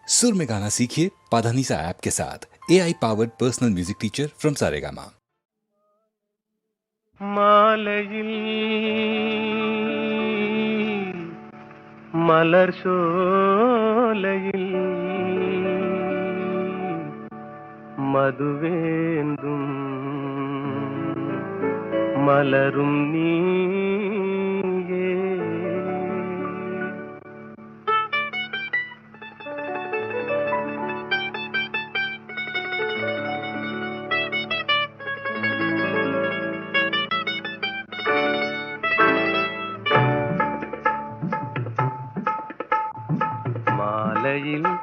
सुर में गाना सीखिए पाधानीसा ऐप के साथ। AI powered personal music teacher from Saregama. மாலையில் மலர் சோலையில் மதுவேந்தும் மலரும் நீயே. மாலையில்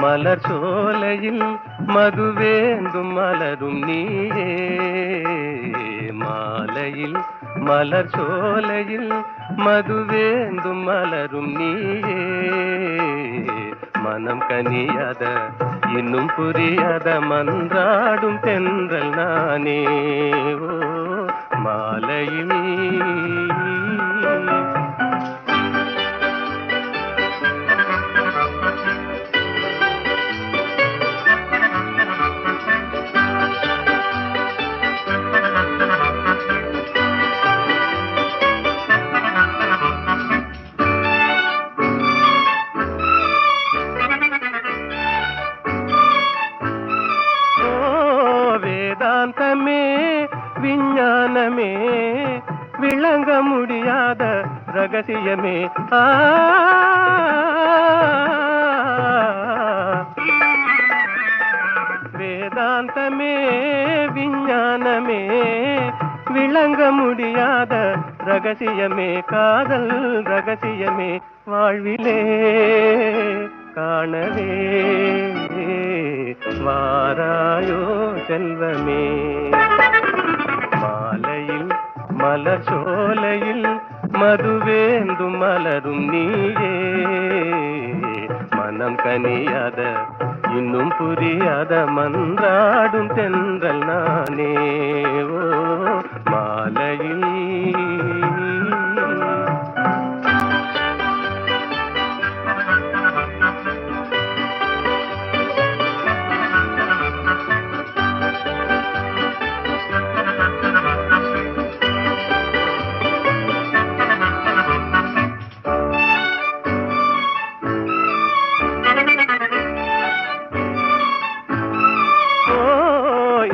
மலர் சோலையில் மதுவேந்தும் மலரும் நீயே. மாலையில் மலர் சோலையில் மதுவேந்தும் மலரும் நீயே. மனம் கனியாத இன்னும் புரியாத மன்றாடும் தென்றல் நானே. ஓ மாலையில் வேதாந்தமே விஞ்ஞானமே விளங்க முடியாத ரகசியமே. வேதாந்தமே விஞ்ஞானமே விளங்க முடியாத ரகசியமே. காதல் ரகசியமே வாழ்விலே காணவே வாராயோ செல்வமே. மாலையில் மலர் சோலையில் மதுவேந்தும் மலரும் நீயே. மனம் கனியாத இன்னும் புரியாத மன்றாடும் தென்றல் நானே. ஓ மாலையில்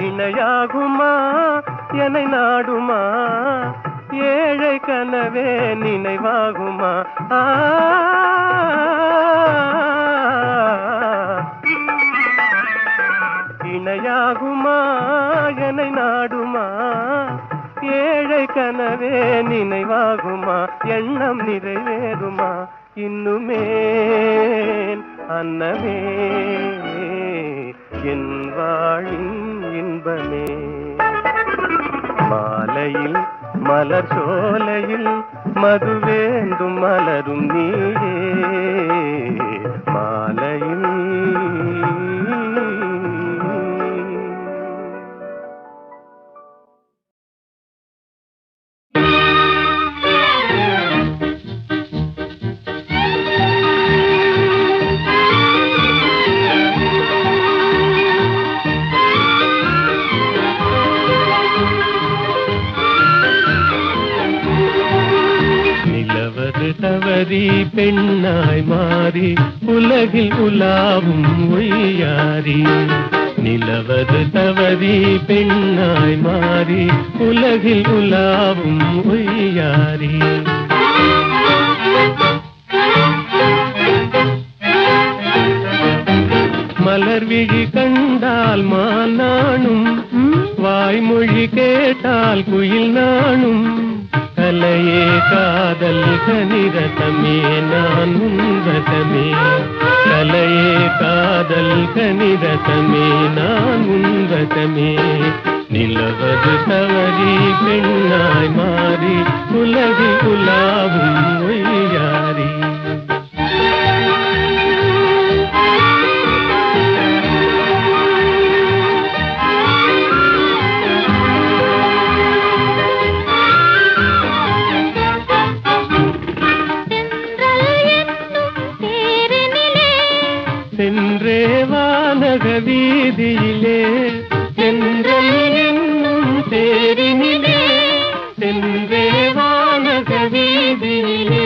இணையாகுமா என்னை நாடுமா ஏழை கனவே நினைவாகுமா. இணையாகுமா என்னை நாடுமா ஏழை கனவே நினைவாகுமா. எண்ணம் நிறைவேறுமா இன்னுமே அன்னமே என் வாழின் இன்பமே. மாலையில் மலர் சோலையில் மதுவேந்தும் மலரும் நீயே. மாலையில் தவறி பெண்ணாய் மாறி உலகில் உலாவும் ஒய்யாரி. நிலவது தவறி பெண்ணாய் மாறி உலகில் உலாவும் ஒய்யாரி. மலர் விழி கண்டால் மானானும் வாய்மொழி கேட்டால் குயில் நானும். கலையே காதல் கனிரதமே நான் உன்ரதமே. கலையே காதல் கனிரதமே நான் உன்ரதமே. நிலவது தவறி பெண்ணாய் மாறி உலகில் உலாவும் ஒய்யாரி. என்றே வானக வீதியிலே என்றல் என்னும் தேரினிலே என்றே வானக வீதியிலே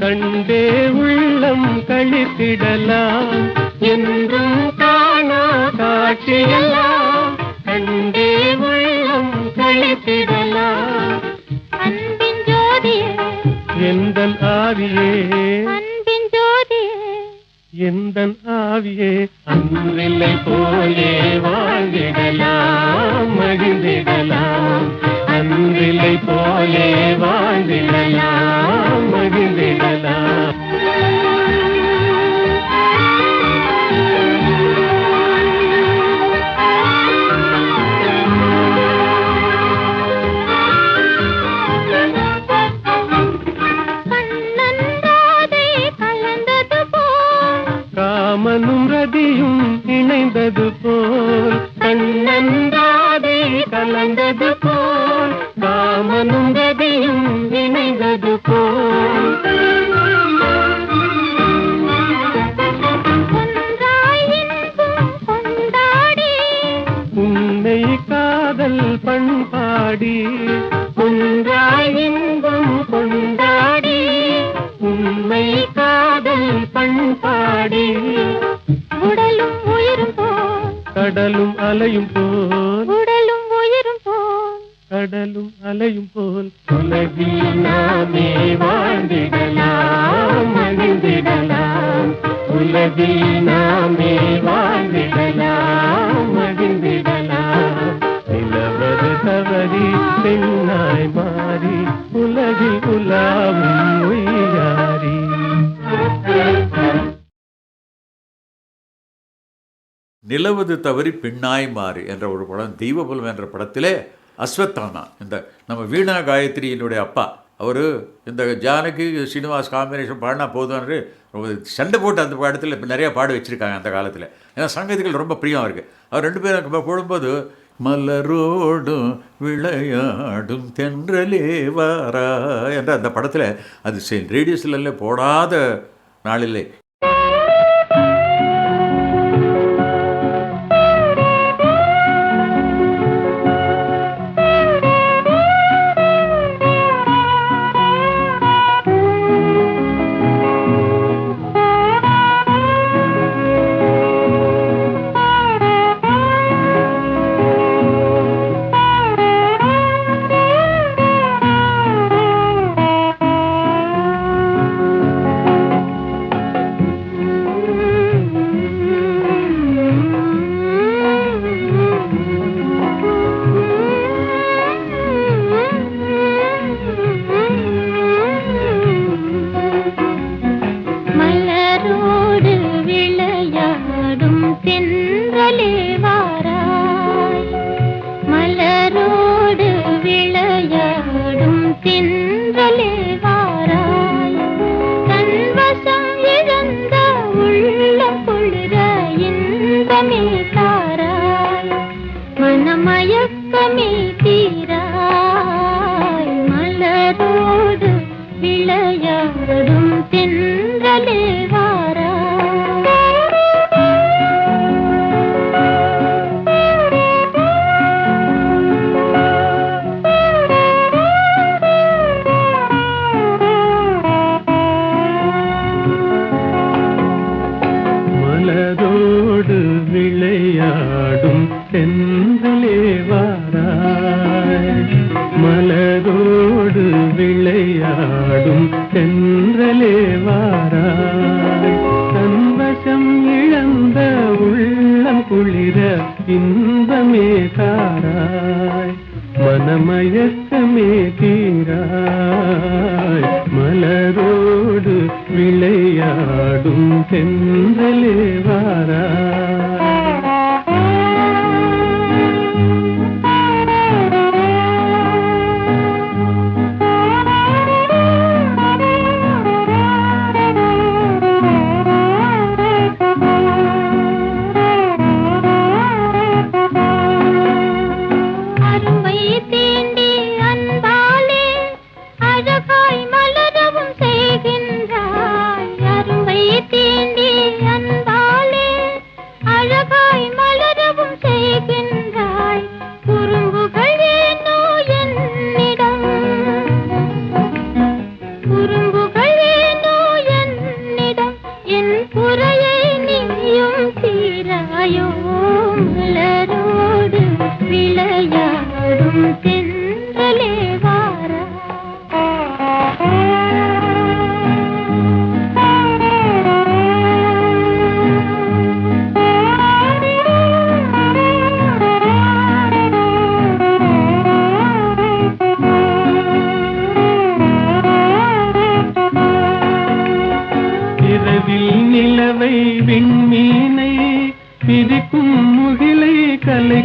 கண்டே உள்ளம் கழித்திடலாம் என்றும் காணா காட்சியெல்லாம் கண்டே உள்ளம் கழித்திடலாம். அன்பின் ஜோதியே எந்தன் ஆவியே அன்பின் ஜோதியே எந்தன் ஆவியே அன்றில்லை போலே வாழ்ந்திடலாம் மகிழ்ந்திடலாம் அன்றில்லை போலே வாழ்ந்திடலாம் மகிழ்ந்திடலாம். காமனும் ரதியும் இணைந்தது போல் கண்ணன்றாதே கலந்தது போல் காமனும் ரதியும் இணைந்தது போல் கொண்டாடி உன்னை காதல் பண்பாடி ஒன்றாய் இன்பம் கொண்டாடி உண்மை காதல் பண்பாடி உடலும் உயிரும் போல் கடலும் அலையும் போல் உடலும் உயிரும் போல் கடலும் அலையும் போல் உலகில் நாமே வாழ்ந்திடலாம் மகிழ்ந்திடலாம் உலகில் நாமே வாழ்ந்திடலாம் மகிழ்ந்திடலாம். நிலவது தவறி பெண்ணாய் மாறி உலகில் உலாவும் உய்யாரி. நிலவது தவறி பெண்ணாய் மாறி என்ற ஒரு படம் தெய்வபலம் என்ற படத்திலே அஸ்வத்தானா இந்த நம்ம வீணா காயத்ரியினுடைய அப்பா அவர் இந்த ஜானகி ஸ்ரீனிவாஸ் காம்பினேஷன் பாடினா போதும்னு ரொம்ப சண்டை போட்டு அந்த படத்தில் இப்போ நிறையா பாட வச்சுருக்காங்க அந்த காலத்தில். ஏன்னா சங்கீதங்கள் ரொம்ப பிரியம் இருக்குது. அவர் ரெண்டு பேரும் போடும்போது மலரோடும் விளையாடும் தென்றலே வாரா என்ற அந்த படத்தில் அது ரேடியோஸ்ல போடாத நாளிலே. அரும்பை தீண்டி அன்பா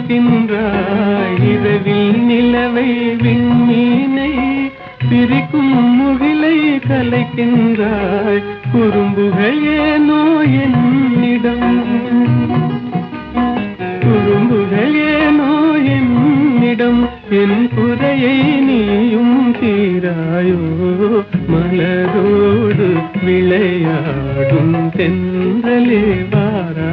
பிரிக்கின்றாய் இரவில் நிலவை விண்மீனை பிரிக்கும் முகிலை கலைக்கின்றாய் குறும்புகள் ஏனோ என்னிடம் குறும்புகள் ஏனோ என்னிடம் என் குறையை நீயும் தீராயோ மலரோடு விளையாடும் தென்றலே வாரா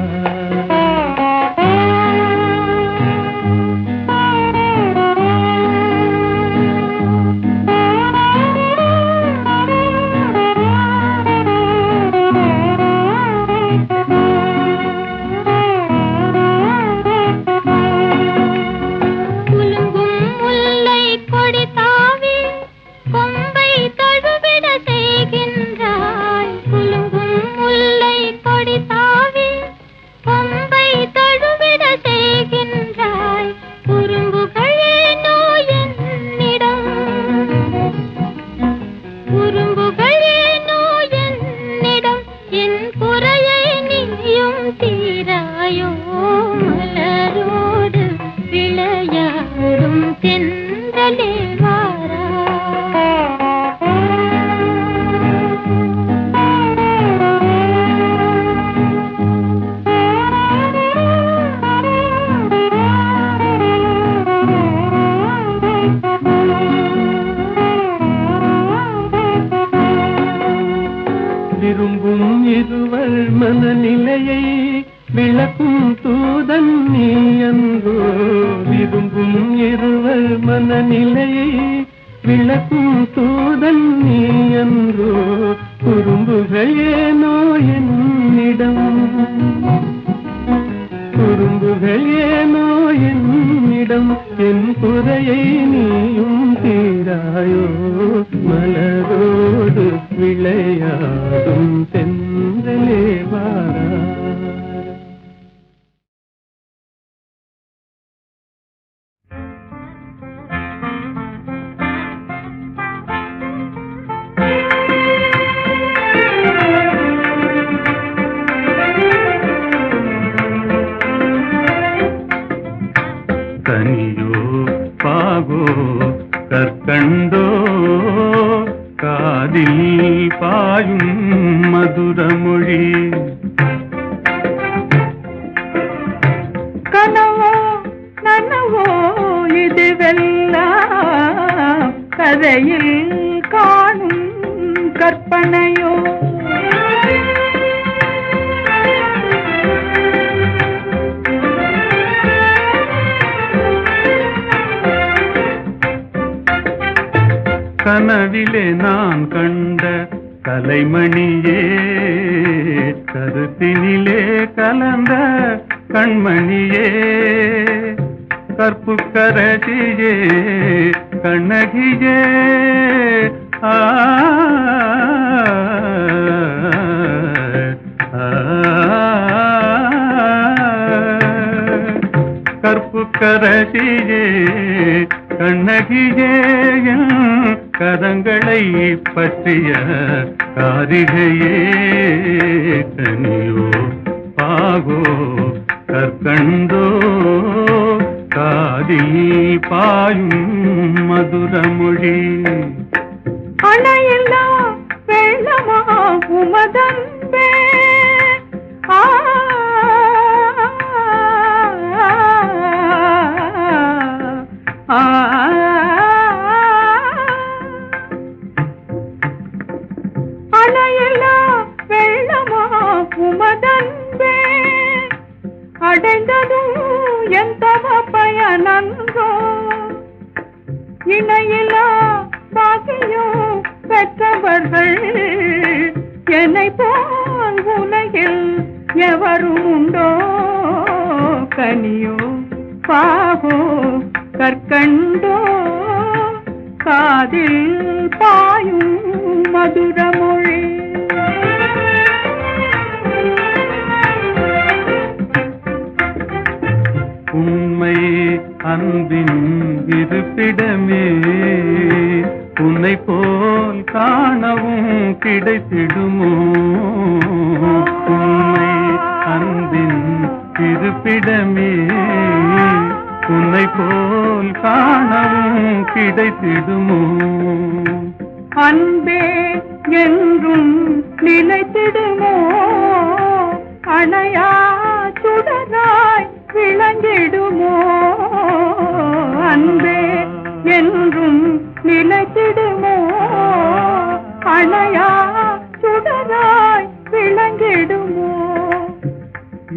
விரும்பும் இருவர் மனநிலையை விளக்கும் தூதன் நீ அன்றோ விரும்பும் இருவர் மனநிலையை விளக்கும் தூதன் நீ அன்றோ குறும்புகள் ஏனோ என்னிடம் குறும்புகள் ஏனோ என்னிடம் என் குறையை நீயும் தீராயோ மலரோடு விளையாடும் தென்றலே வாரா கனியோ பாகோ கற்கண்டோ காதில் பாயும் மதுரமொழி கனவோ நனவோ இதுவெல்லாம் கதையில் காணும் கற்பனையோ கனவிலே நான் கண்ட கலைமணியே கருத்தினிலே கலந்த கண்மணியே கற்புக்கரசியே கண்ணகியே ஆ கற்புக்கரசியே கண்ணகியே கரங்களை பற்றிய காரிகையே கனியோ பாகோ கற்கண்டோ காதில் பாயும் மதுரமொழி அணையில்லா வெள்ளமா உமதன்பே அணையில்லா வெள்ளமா உமதன்பே அடைந்ததும் எந்த பயனன்றோ இணையில்லா பாக்கியம் பெற்றவர்கள் என்னை போல் உலகில் எவரும் உண்டோ கனியோ பாகோ கற்கண்டோ காதில் பாயும் மதுரமொழி உண்மை அன்பின் இருப்பிடமே உன்னை போல் காணவும் கிடைத்திடுமோ உண்மை அன்பின் இருப்பிடமே உன்னை போல் காணவும் கிடைத்திடுமோ? அன்பே என்றும் நிலைத்திடுமோ? அணையா சுடராய் விளங்கிடுமோ? அன்பே என்றும் நிலைத்திடுமோ? அணையா சுடராய் விளங்கிடுமோ?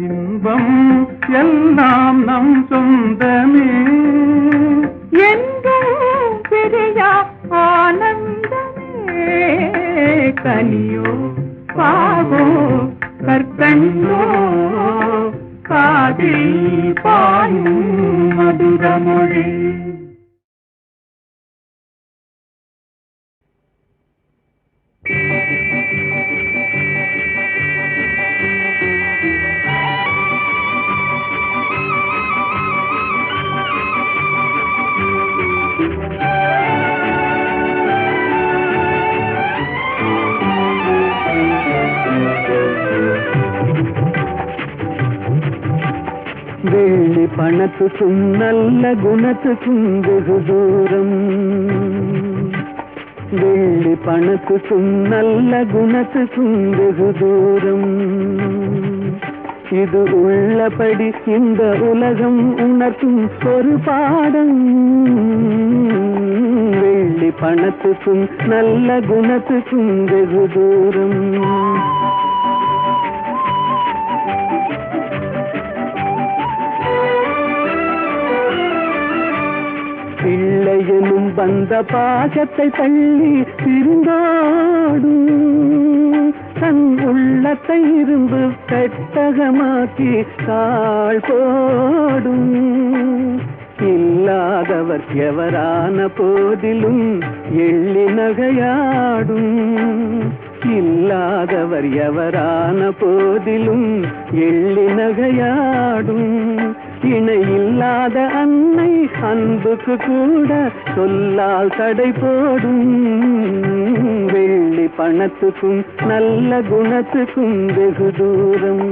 இன்பம் எல்லாம் நம் சொந்தமே, என்றும் பிரியா ஆனந்தமே. கனியோ பாவோ கற்கண்டோ காதில் பாயும் மதுரமொழி. வெள்ளி பணத்துக்கும் நல்ல குணத்துக்கும் வெகு தூரம். வெள்ளி பணத்துக்கும் நல்ல குணத்துக்கும் வெகு தூரம். இது உள்ளபடி இந்த உலகம் உணர்த்தும் ஒரு பாடம். வெள்ளி பணத்துக்கும் நல்ல குணத்துக்கும் வெகு தூரம். பிள்ளையனும் வந்த பாசத்தை தள்ளி திருந்தாடும். தன் உள்ளத்தை இரும்பு பெட்டகமாக்கி தாழ் போடும். இல்லாதவர் எவரான போதிலும் எள்ளி நகையாடும். இல்லாதவர் எவரான போதிலும் எள்ளி நகையாடும். இணை இல்லாத அன்னை அன்புக்கு கூட சொல்லால் தடை போடும். வெள்ளி பணத்துக்கும் நல்ல குணத்துக்கும் வெகு தூரம்.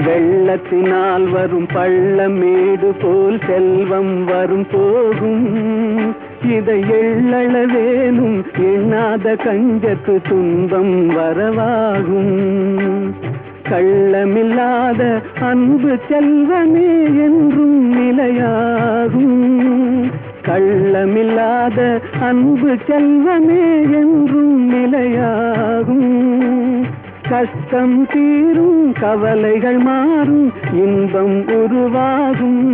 வெள்ளத்தினால் வரும் பள்ளமேடு போல் செல்வம் வரும் போகும். இதை எள்ளளவேனும் எண்ணாத கஞ்சத்து துன்பம் வரவாகும். கள்ளமில்லாத அன்பு செல்வமே என்றும் நிலையாகும். கள்ளமில்லாத அன்பு செல்வமே என்றும் நிலையாகும். கஷ்டம் தீரும் கவலைகள் மாறும் இன்பம் உருவாகும்.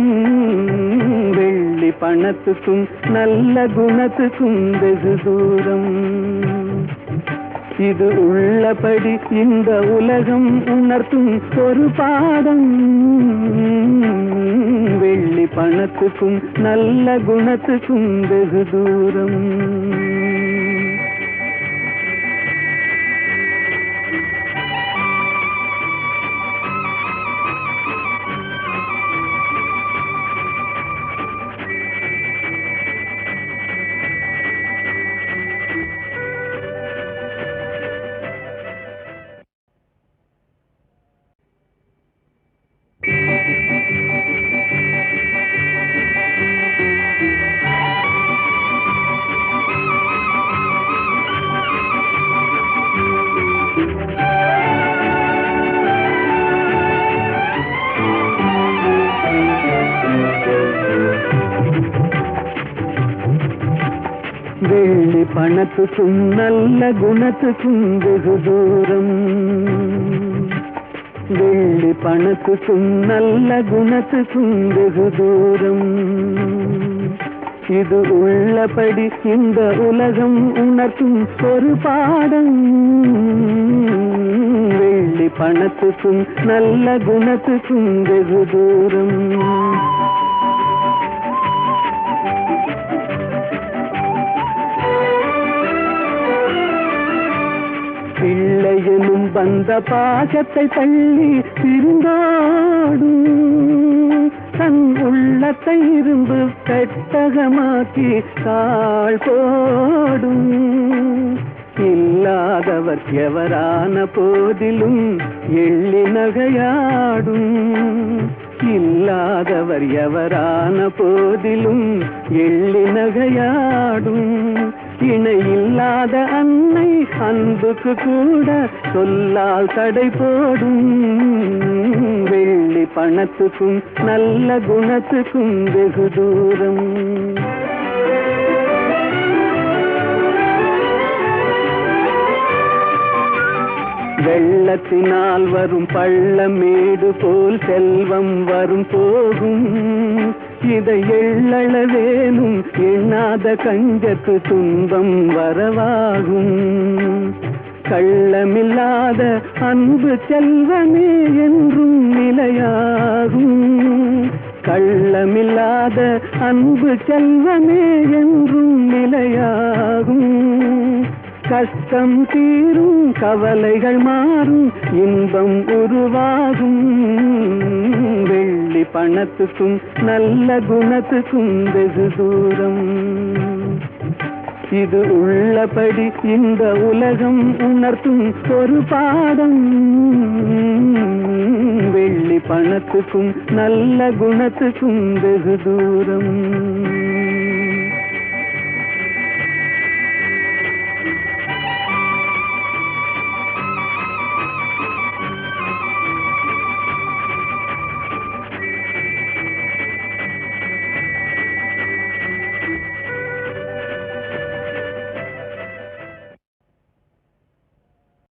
வெள்ளி பணத்துக்கும் நல்ல குணத்துக்கும் வெகு தூரம். இது உள்ளபடி இந்த உலகம் உணர்த்தும் ஒரு பாடம். வெள்ளி பணத்துக்கும் நல்ல குணத்துக்கும் வெகு தூரம். வெள்ளி பணத்துக்கும் நல்ல குணத்துக்கும் வெகு தூரம். வெள்ளி பணத்துக்கும் நல்ல குணத்துக்கும் வெகு தூரம். இது உள்ளபடி இந்த உலகம் உணர்த்தும் ஒரு பாடம். வெள்ளி பணத்துக்கும் நல்ல குணத்துக்கும் வெகு தூரம். பிள்ளையனும் வந்த பாசத்தை தள்ளி திருந்தாடும். தன் உள்ளத்தை இரும்பு பெட்டகமாக்கி தாழ் போடும். இல்லாதவர் எவரான போதிலும் எள்ளி நகையாடும். இல்லாதவர் எவரான போதிலும் எள்ளி நகையாடும். இணையில்லாத அன்னை அன்புக்கு கூட சொல்லால் தடை போடும். வெள்ளி பணத்துக்கும் நல்ல குணத்துக்கும் வெகு தூரம். வெள்ளத்தினால் வரும் பள்ளமேடு போல் செல்வம் வரும் போகும். இதை எள்ளளவேனும் எண்ணாத கஞ்சத்து துன்பம் வரவாகும். கள்ளமில்லாத அன்பு செல்வமே என்றும் நிலையாகும். கள்ளமில்லாத அன்பு செல்வமே என்றும் நிலையாகும். கஷ்டம் தீரும், கவலைகள் மாறும், இன்பம் உருவாகும். வெள்ளி பணத்துக்கும் நல்ல குணத்துக்கும் வெகு தூரம். இது உள்ளபடி இந்த உலகம் உணர்த்தும் ஒரு பாடம். வெள்ளி பணத்துக்கும் நல்ல குணத்துக்கும் வெகு தூரம்.